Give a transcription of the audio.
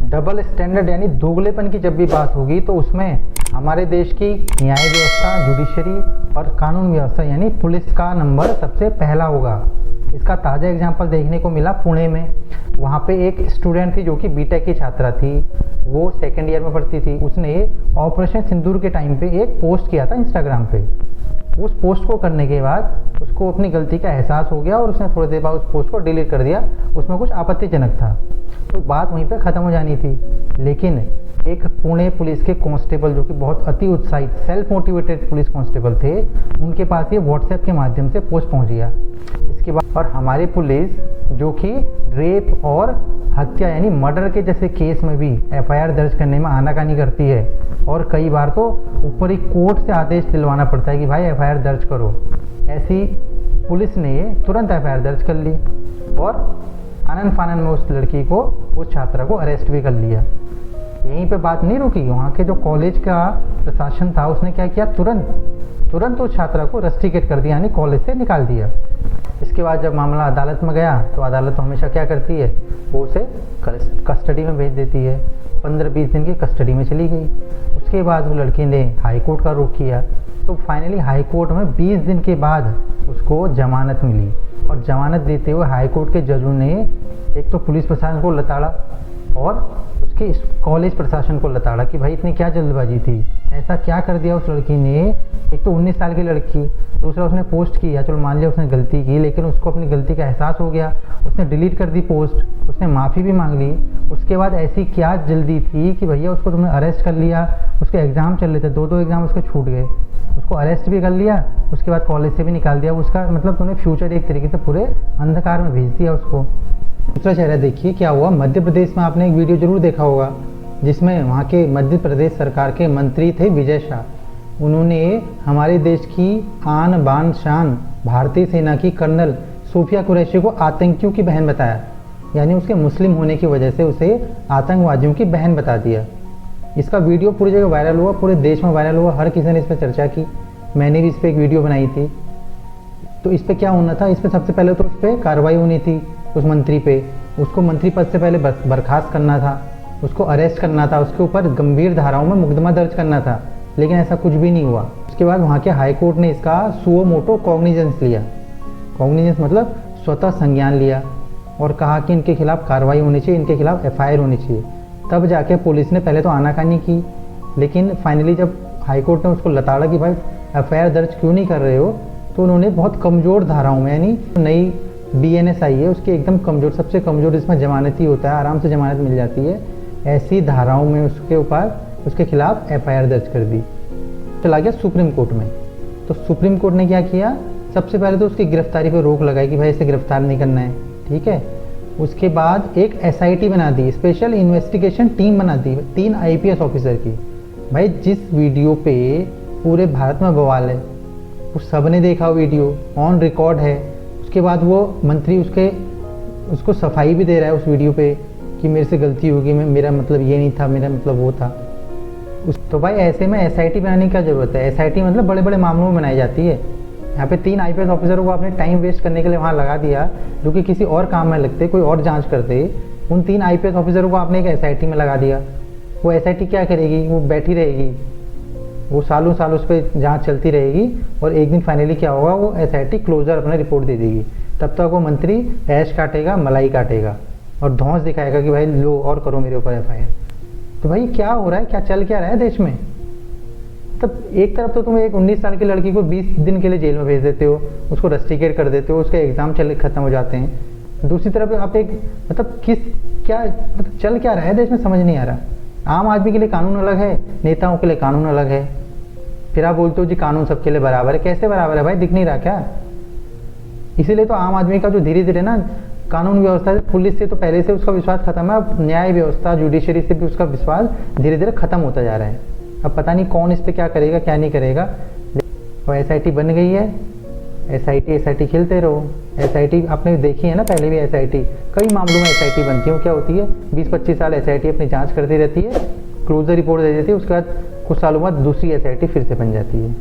Double standard यानी दोगलेपन की जब भी बात होगी तो उसमें हमारे देश की न्याय व्यवस्था, जुडिशरी और कानून व्यवस्था यानी पुलिस का नंबर सबसे पहला होगा। इसका ताज़ा एग्जांपल देखने को मिला पुणे में। वहाँ पे एक स्टूडेंट थी जो कि बीटेक की छात्रा थी, वो सेकेंड ईयर में पढ़ती थी। उसने ऑपरेशन सिंदूर के टाइम पे एक पोस्ट किया था इंस्टाग्राम पे। उस पोस्ट को करने के बाद उसको अपनी गलती का एहसास हो गया और उसने थोड़ी देर बाद उस पोस्ट को डिलीट कर दिया। उसमें कुछ आपत्तिजनक था, तो बात वहीं पे ख़त्म हो जानी थी। लेकिन एक पुणे पुलिस के कांस्टेबल जो कि बहुत अति उत्साहित सेल्फ मोटिवेटेड पुलिस कांस्टेबल थे, उनके पास ये व्हाट्सएप के माध्यम से पोस्ट पहुंच गया। इसके बाद और हमारी पुलिस जो कि रेप और हत्या यानी मर्डर के जैसे केस में भी एफआईआर दर्ज करने में आनाकानी करती है और कई बार तो ऊपर ही कोर्ट से आदेश दिलवाना पड़ता है कि भाई एफआईआर दर्ज करो। ऐसी पुलिस ने तुरंत एफआईआर दर्ज कर ली और आनन फानन में उस लड़की को, उस छात्रा को अरेस्ट भी कर लिया। यहीं पे बात नहीं रुकी, वहाँ के जो कॉलेज का प्रशासन था उसने क्या किया, तुरंत उस छात्रा को रस्टिकेट कर दिया यानी कॉलेज से निकाल दिया। इसके बाद जब मामला अदालत में गया तो अदालत तो हमेशा क्या करती है, वो उसे कस्टडी में भेज देती है। 15-20 दिन की कस्टडी में चली गई। उसके बाद वो लड़की ने हाई कोर्ट का रुख किया तो फाइनली हाई कोर्ट में 20 दिन के बाद उसको जमानत मिली। और जमानत देते हुए हाई कोर्ट के जजों ने एक तो पुलिस प्रशासन को लताड़ा और उसके कॉलेज प्रशासन को लताड़ा कि भाई इतनी क्या जल्दबाजी थी, ऐसा क्या कर दिया उस लड़की ने। एक तो 19 साल की लड़की, दूसरा उसने पोस्ट किया, चलो मान लिया उसने गलती की, लेकिन उसको अपनी गलती का एहसास हो गया, उसने डिलीट कर दी पोस्ट, उसने माफ़ी भी मांग ली। उसके बाद ऐसी क्या जल्दी थी कि भैया उसको तुमने अरेस्ट कर लिया। उसके एग्ज़ाम चल रहे थे, 2 एग्ज़ाम उसके छूट गए, उसको अरेस्ट भी कर लिया, उसके बाद कॉलेज से भी निकाल दिया। उसका मतलब तुमने फ्यूचर एक तरीके से पूरे अंधकार में भेज दिया उसको। दूसरा चेहरा देखिए क्या हुआ मध्य प्रदेश में। आपने एक वीडियो जरूर देखा होगा जिसमें वहाँ के मध्य प्रदेश सरकार के मंत्री थे विजय शाह। उन्होंने हमारे देश की आन बान शान भारतीय सेना की कर्नल सूफिया कुरैशी को आतंकियों की बहन बताया, यानी उसके मुस्लिम होने की वजह से उसे आतंकवादियों की बहन बता दिया। इसका वीडियो पूरी जगह वायरल हुआ, पूरे देश में वायरल हुआ, हर किसी ने इस पर चर्चा की। मैंने भी इस पर एक वीडियो बनाई थी। तो इस पर क्या होना था, इस पर सबसे पहले तो उस पर कार्रवाई होनी थी उस मंत्री पे। उसको मंत्री पद से पहले बर्खास्त करना था, उसको अरेस्ट करना था, उसके ऊपर गंभीर धाराओं में मुकदमा दर्ज करना था, लेकिन ऐसा कुछ भी नहीं हुआ। उसके बाद वहाँ के हाई कोर्ट ने इसका सुओ मोटो कॉग्निजेंस लिया। कॉग्निजेंस मतलब स्वतः संज्ञान लिया और कहा कि इनके खिलाफ कार्रवाई होनी चाहिए, इनके खिलाफ एफआईआर होनी चाहिए। तब जाके पुलिस ने पहले तो आनाकानी की, लेकिन फाइनली जब हाई कोर्ट ने उसको लताड़ा कि भाई एफआईआर दर्ज क्यों नहीं कर रहे हो, तो उन्होंने बहुत कमज़ोर धाराओं में, यानी नई बीएनएस आई है उसकी एकदम कमज़ोर, सबसे कमज़ोर जिसमें जमानती होता है, आराम से जमानत मिल जाती है, ऐसी धाराओं में उसके ऊपर उसके खिलाफ एफआईआर दर्ज कर दी। चला गया सुप्रीम कोर्ट में। तो सुप्रीम कोर्ट ने क्या किया, सबसे पहले तो उसकी गिरफ्तारी पर रोक लगाई कि भाई इसे गिरफ्तार नहीं करना है, ठीक है। उसके बाद एक एसआईटी बना दी, स्पेशल इन्वेस्टिगेशन टीम बना दी 3 आईपीएस ऑफिसर की। भाई जिस वीडियो पे पूरे भारत में बवाल है, वो सब ने देखा, वीडियो ऑन रिकॉर्ड है। उसके बाद वो मंत्री उसको सफाई भी दे रहा है उस वीडियो पे कि मेरे से गलती होगी, मेरा मतलब ये नहीं था, मेरा मतलब वो था। तो भाई ऐसे में एसआईटी बनाने की क्या ज़रूरत है। एसआईटी मतलब बड़े बड़े मामलों में बनाई जाती है। यहाँ पे 3 आईपीएस ऑफिसरों को आपने टाइम वेस्ट करने के लिए वहाँ लगा दिया, जो कि किसी और काम में लगते, कोई और जांच करते। उन 3 आईपीएस ऑफिसरों को आपने एक एसआईटी में लगा दिया। वो एसआईटी क्या करेगी, वो बैठी रहेगी, वो सालों साल उस पर जांच चलती रहेगी और एक दिन फाइनली क्या होगा, वो एसआईटी क्लोजर अपना रिपोर्ट दे देगी। तब तक वो मंत्री ऐश काटेगा, मलाई काटेगा और धौंस दिखाएगा कि भाई लो और करो मेरे ऊपर एफआईआर। तो भाई क्या हो रहा है, क्या चल क्या रहा है देश में। तब एक तरफ तो तुम एक 19 साल की लड़की को 20 दिन के लिए जेल में भेज देते हो, उसको रस्टिकेट कर देते हो, उसके एग्जाम खत्म हो जाते हैं। दूसरी तरफ आप एक मतलब चल क्या रहा है देश में, समझ नहीं आ रहा। आम आदमी के लिए कानून अलग है, नेताओं के लिए कानून अलग है। फिर आप बोलते हो जी कानून सबके लिए बराबर है। कैसे बराबर है भाई, दिख नहीं रहा क्या। इसीलिए तो आम आदमी का जो धीरे धीरे ना कानून व्यवस्था से, पुलिस से तो पहले से उसका विश्वास खत्म है, अब न्याय व्यवस्था जुडिशरी से भी उसका विश्वास धीरे धीरे खत्म होता जा रहा है। अब पता नहीं कौन इस पर क्या करेगा क्या नहीं करेगा। और एसआईटी बन गई है, एसआईटी खेलते रहो। एसआईटी आपने देखी है ना, पहले भी एसआईटी कई मामलों में एसआईटी बनती है। क्या होती है, 20-25 साल एसआईटी अपनी जांच करती रहती है, क्लोजर रिपोर्ट दे देती है, उसके बाद कुछ सालों बाद दूसरी एसआईटी फिर से बन जाती है।